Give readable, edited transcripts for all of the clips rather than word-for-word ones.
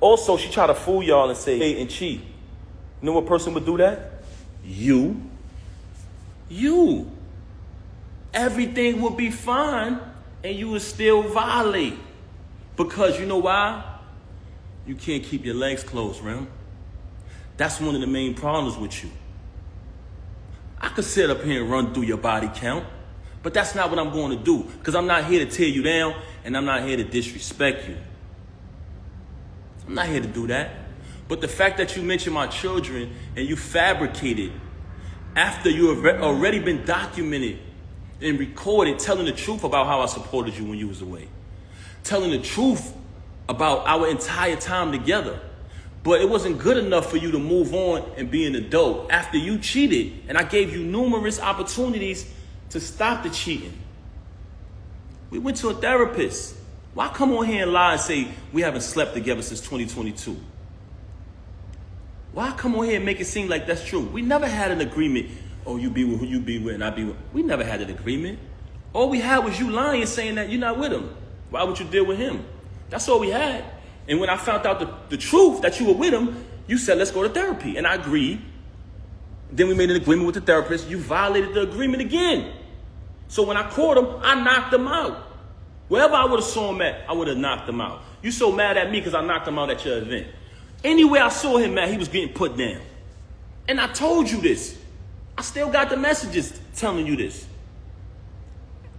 Also, she tried to fool y'all and say, hey, and cheat. You know what person would do that? You. Everything would be fine and you would still violate. Because you know why? You can't keep your legs closed, Rem. That's one of the main problems with you. I could sit up here and run through your body count, but that's not what I'm going to do, because I'm not here to tear you down and I'm not here to disrespect you. I'm not here to do that. But the fact that you mentioned my children and you fabricated after you have already been documented and recorded telling the truth about how I supported you when you was away. Telling the truth about our entire time together. But it wasn't good enough for you to move on and be an adult after you cheated. And I gave you numerous opportunities to stop the cheating. We went to a therapist. Why come on here and lie and say we haven't slept together since 2022? Why come on here and make it seem like that's true? We never had an agreement. Oh, you be with who you be with and I be with. We never had an agreement. All we had was you lying, saying that you're not with him. Why would you deal with him? That's all we had. And when I found out the truth that you were with him, you said, let's go to therapy. And I agreed. Then we made an agreement with the therapist. You violated the agreement again. So when I caught him, I knocked him out. Wherever I would have saw him at, I would have knocked him out. You so mad at me because I knocked him out at your event. Anywhere I saw him at, he was getting put down. And I told you this. I still got the messages telling you this.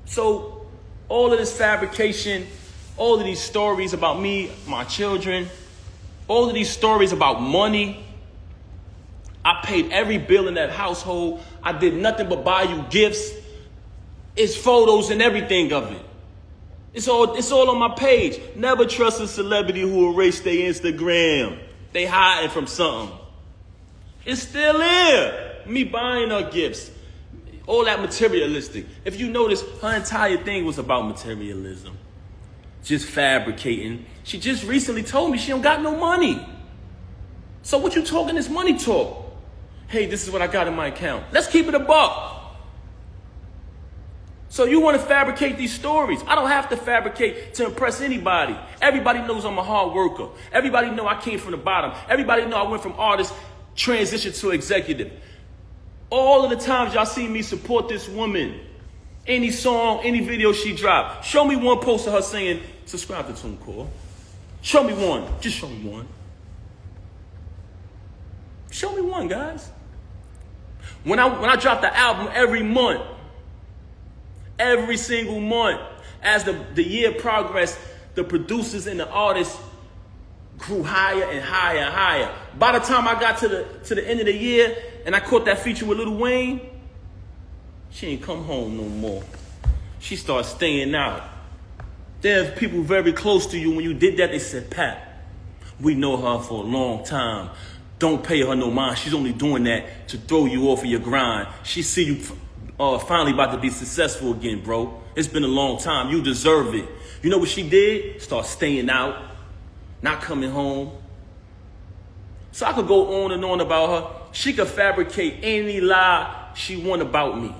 So all of this fabrication, all of these stories about me, my children, all of these stories about money. I paid every bill in that household. I did nothing but buy you gifts. It's photos and everything of it. It's all on my page. Never trust a celebrity who erased their Instagram. They hiding from something. It's still there. Me buying her gifts. All that materialistic. If you notice, her entire thing was about materialism. Just fabricating. She just recently told me she don't got no money. So what you talking this money talk? Hey, this is what I got in my account. Let's keep it a buck. So you want to fabricate these stories. I don't have to fabricate to impress anybody. Everybody knows I'm a hard worker. Everybody know I came from the bottom. Everybody know I went from artist, transition to executive. All of the times y'all see me support this woman, any song, any video she dropped, show me one post of her saying, subscribe to TuneCore. Show me one. Just show me one. Show me one, guys. When I drop the album every month, every single month, as the year progressed, the producers and the artists grew higher and higher and higher. By the time I got to the end of the year and I caught that feature with Lil Wayne, she ain't come home no more. She started staying out. There's people very close to you. When you did that, they said, Pat, we know her for a long time. Don't pay her no mind. She's only doing that to throw you off of your grind. She see you finally about to be successful again, bro. It's been a long time. You deserve it. You know what she did? Start staying out, not coming home. So I could go on and on about her. She could fabricate any lie she want about me.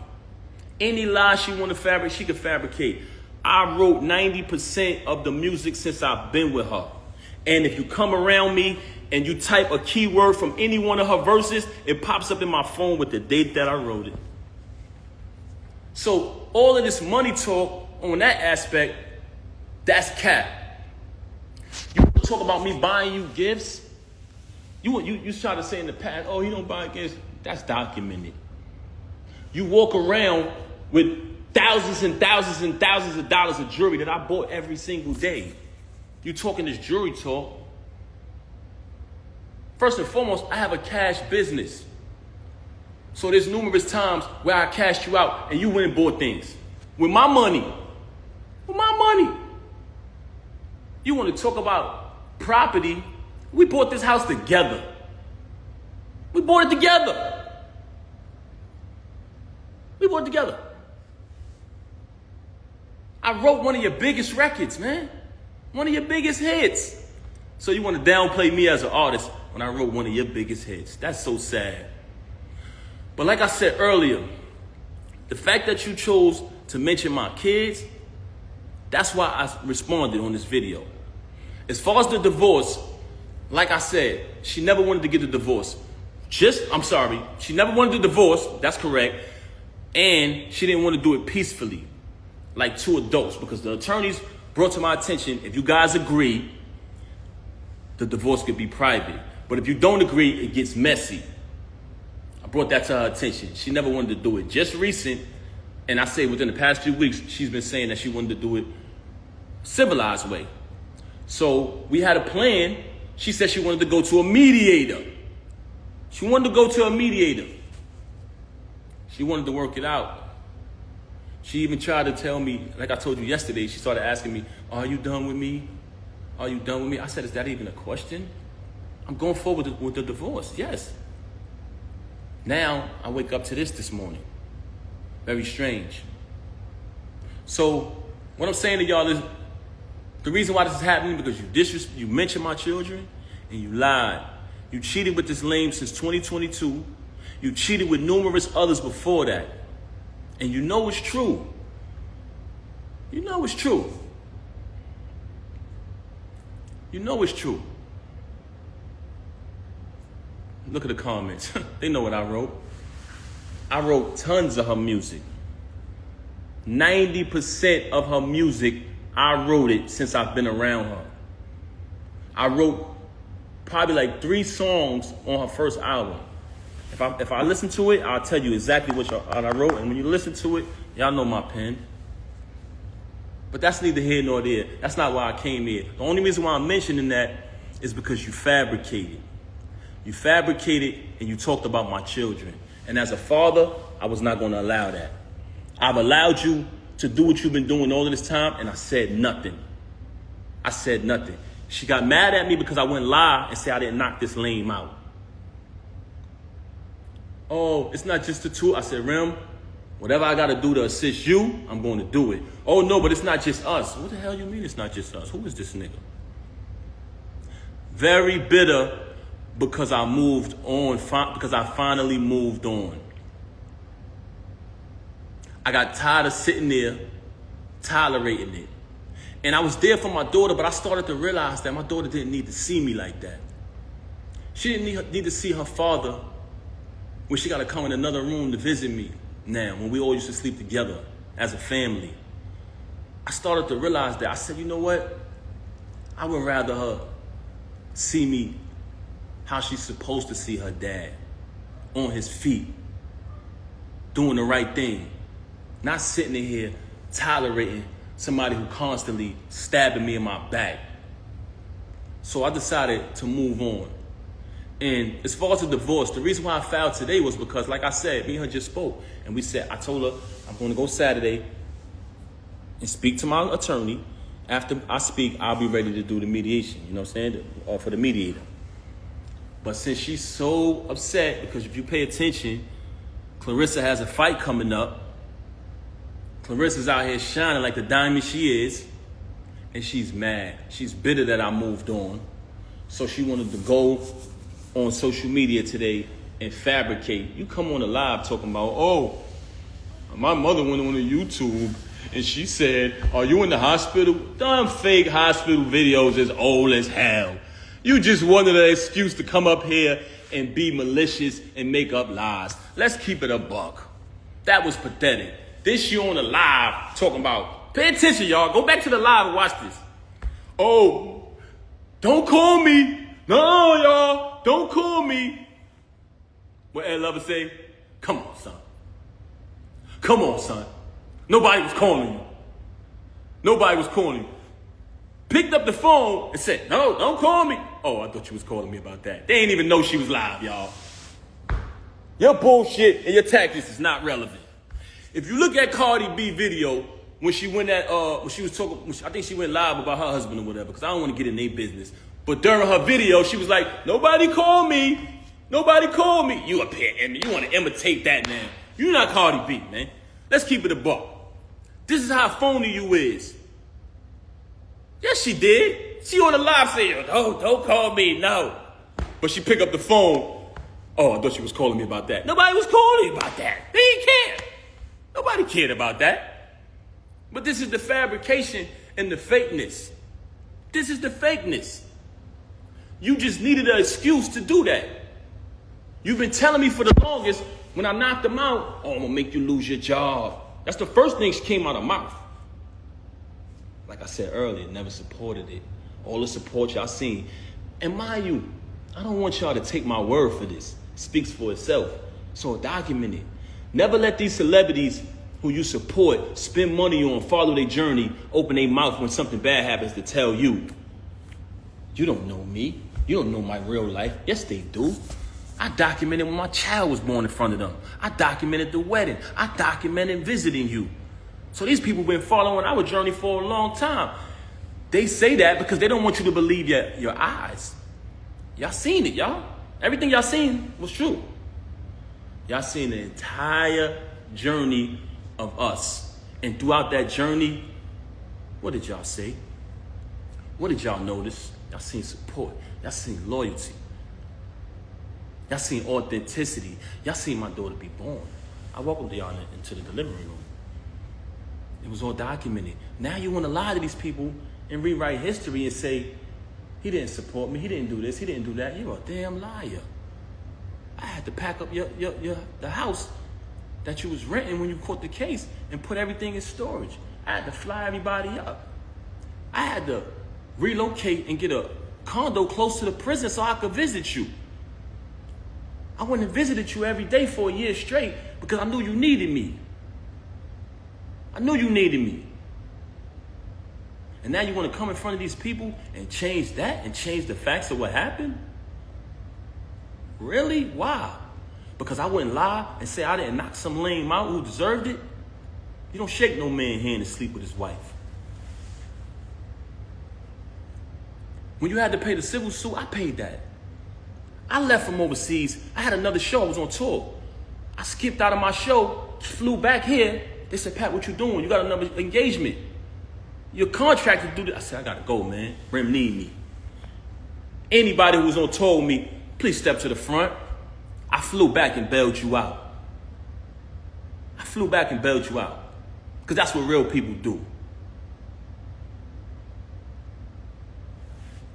Any lie she want to fabricate, she could fabricate. I wrote 90% of the music since I've been with her. And if you come around me and you type a keyword from any one of her verses, it pops up in my phone with the date that I wrote it. So all of this money talk on that aspect, that's cap. You talk about me buying you gifts. You try to say in the past, oh, he don't buy gifts. That's documented. You walk around with thousands and thousands and thousands of dollars of jewelry that I bought every single day. You talking this jewelry talk. First and foremost, I have a cash business. So there's numerous times where I cashed you out and you went and bought things. With my money. With my money. You want to talk about property? We bought this house together. We bought it together. We bought it together. I wrote one of your biggest records, man. One of your biggest hits. So you want to downplay me as an artist when I wrote one of your biggest hits. That's so sad. But like I said earlier, the fact that you chose to mention my kids, that's why I responded on this video. As far as the divorce, Like I said, she never wanted to get a divorce. She never wanted a divorce, that's correct. And she didn't want to do it peacefully, like two adults, because the attorneys brought to my attention, if you guys agree, the divorce could be private. But if you don't agree, it gets messy. I brought that to her attention. She never wanted to do it. Just recent, and I say within the past few weeks, she's been saying that she wanted to do it civilized way. So we had a plan. She said she wanted to go to a mediator. She wanted to go to a mediator. She wanted to work it out. She even tried to tell me, like I told you yesterday, she started asking me, are you done with me? Are you done with me? I said, is that even a question? I'm going forward with the divorce, yes. Now, I wake up to this morning. Very strange. So, what I'm saying to y'all is, the reason why this is happening because you mentioned my children and you lied. You cheated with this lame since 2022. You cheated with numerous others before that. And you know it's true. You know it's true. You know it's true. Look at the comments. They know what I wrote. I wrote tons of her music. 90% of her music, I wrote it since I've been around her. I wrote probably like 3 songs on her first album. If I listen to it, I'll tell you exactly what I wrote. And when you listen to it, y'all know my pen. But that's neither here nor there. That's not why I came here. The only reason why I'm mentioning that is because you fabricated. You fabricated and you talked about my children. And as a father, I was not going to allow that. I've allowed you to do what you've been doing all of this time, and I said nothing. I said nothing. She got mad at me because I went live and said I didn't knock this lame out. Oh, it's not just the two. I said, Rem, whatever I got to do to assist you, I'm going to do it. Oh, no, but it's not just us. What the hell you mean it's not just us? Who is this nigga? Very bitter because I moved on, because I finally moved on. I got tired of sitting there tolerating it. And I was there for my daughter, but I started to realize that my daughter didn't need to see me like that. She didn't need to see her father when she got to come in another room to visit me now, when we all used to sleep together as a family. I started to realize that. I said, you know what? I would rather her see me how she's supposed to see her dad, on his feet, doing the right thing, not sitting in here tolerating somebody who constantly stabbing me in my back. So I decided to move on. And as far as the divorce, the reason why I filed today was because, like I said, me and her just spoke. And I told her, I'm going to go Saturday and speak to my attorney. After I speak, I'll be ready to do the mediation, you know what I'm saying? Or for the mediator. But since she's so upset, because if you pay attention, Clarissa has a fight coming up. Clarissa's out here shining like the diamond she is. And she's mad. She's bitter that I moved on. So she wanted to go on social media today and fabricate. You come on a live talking about, oh, my mother went on YouTube and she said, are you in the hospital? Dumb fake hospital videos is old as hell. You just wanted an excuse to come up here and be malicious and make up lies. Let's keep it a buck. That was pathetic. This you on the live talking about, pay attention, y'all. Go back to the live and watch this. Oh, don't call me. No, y'all, don't call me. What Ed Lover say? Come on, son. Come on, son. Nobody was calling you. Nobody was calling you. Picked up the phone and said, no, don't call me. Oh, I thought you was calling me about that. They ain't even know she was live, y'all. Your bullshit and your tactics is not relevant. If you look at Cardi B video, when she went when she was talking, I think she went live about her husband or whatever, because I don't want to get in their business. But during her video, she was like, nobody call me. Nobody call me. You up here, Emmy. You want to imitate that, man. You're not Cardi B, man. Let's keep it a buck. This is how phony you is. Yes, she did. She on the live saying, oh, don't call me, no. But she picked up the phone. Oh, I thought she was calling me about that. Nobody was calling me about that. They didn't care. Nobody cared about that. But this is the fabrication and the fakeness. This is the fakeness. You just needed an excuse to do that. You've been telling me for the longest, when I knocked them out, oh, I'm gonna make you lose your job. That's the first thing she came out of her mouth. Like I said earlier, never supported it. All the support y'all seen. And mind you, I don't want y'all to take my word for this. It speaks for itself. So document it. Never let these celebrities who you support spend money on, follow their journey, open their mouth when something bad happens to tell you. You don't know me. You don't know my real life. Yes, they do. I documented when my child was born in front of them. I documented the wedding. I documented visiting you. So these people been following our journey for a long time. They say that because they don't want you to believe your eyes. Y'all seen it, y'all. Everything y'all seen was true. Y'all seen the entire journey of us. And throughout that journey, what did y'all say? What did y'all notice? Y'all seen support. Y'all seen loyalty. Y'all seen authenticity. Y'all seen my daughter be born. I welcomed y'all into the delivery room. It was all documented. Now you want to lie to these people and rewrite history and say, he didn't support me, he didn't do this, he didn't do that. You're a damn liar. I had to pack up the house that you was renting when you caught the case and put everything in storage. I had to fly everybody up. I had to relocate and get a condo close to the prison so I could visit you. I went and visited you every day for a year straight because I knew you needed me. I knew you needed me. And now you want to come in front of these people and change that and change the facts of what happened? Really? Why? Because I wouldn't lie and say I didn't knock some lame out who deserved it? You don't shake no man's hand to sleep with his wife. When you had to pay the civil suit, I paid that. I left from overseas. I had another show. I was on tour. I skipped out of my show, flew back here. They said, Pat, what you doing? You got another engagement. You're contracted to do this. I said, I got to go, man. Rem need me. Anybody who was on tour with me, please step to the front. I flew back and bailed you out. I flew back and bailed you out. Because that's what real people do.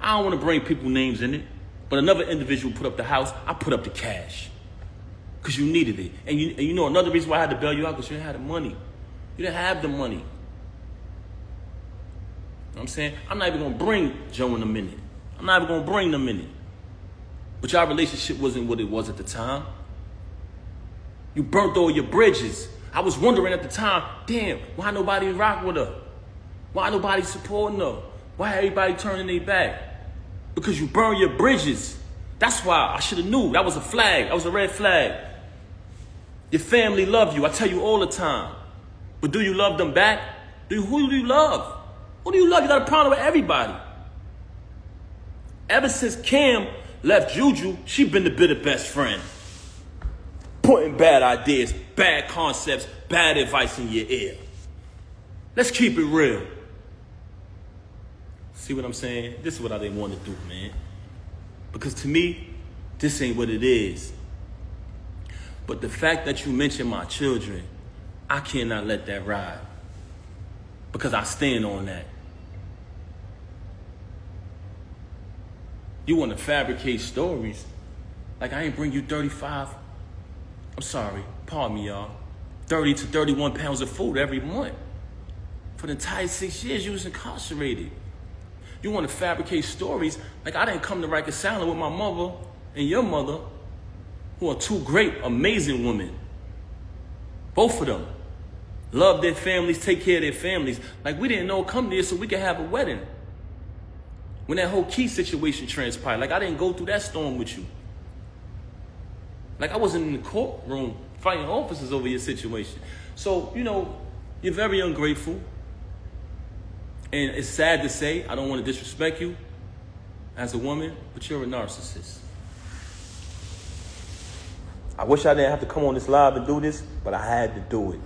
I don't want to bring people names in it. But another individual put up the house, I put up the cash. Because you needed it. And you know another reason why I had to bail you out, because you didn't have the money. You didn't have the money. You know what I'm saying? I'm not even going to bring Joe in a minute. I'm not even going to bring them in it. But your relationship wasn't what it was at the time. You burnt all your bridges. I was wondering at the time, damn, why nobody rock with her? Why nobody supporting her? Why everybody turning their back? Because you burn your bridges. That's why I should have knew. That was a flag. That was a red flag. Your family love you. I tell you all the time. But do you love them back? Who do you love? Who do you love? You got a problem with everybody. Ever since Cam left Juju, she been the bitter best friend. Putting bad ideas, bad concepts, bad advice in your ear. Let's keep it real. See what I'm saying? This is what I didn't want to do, man. Because to me, this ain't what it is. But the fact that you mentioned my children, I cannot let that ride. Because I stand on that. You want to fabricate stories like I ain't bring you 35, I'm sorry, pardon me, y'all, 30 to 31 pounds of food every month. For the entire 6 years you was incarcerated. You want to fabricate stories like I didn't come to reconcile with my mother and your mother, who are two great, amazing women. Both of them love their families, take care of their families. Like we didn't know come there so we could have a wedding. When that whole Key situation transpired, like I didn't go through that storm with you. Like I wasn't in the courtroom fighting officers over your situation. So, you know, you're very ungrateful. And it's sad to say, I don't want to disrespect you as a woman, but you're a narcissist. I wish I didn't have to come on this live and do this, but I had to do it.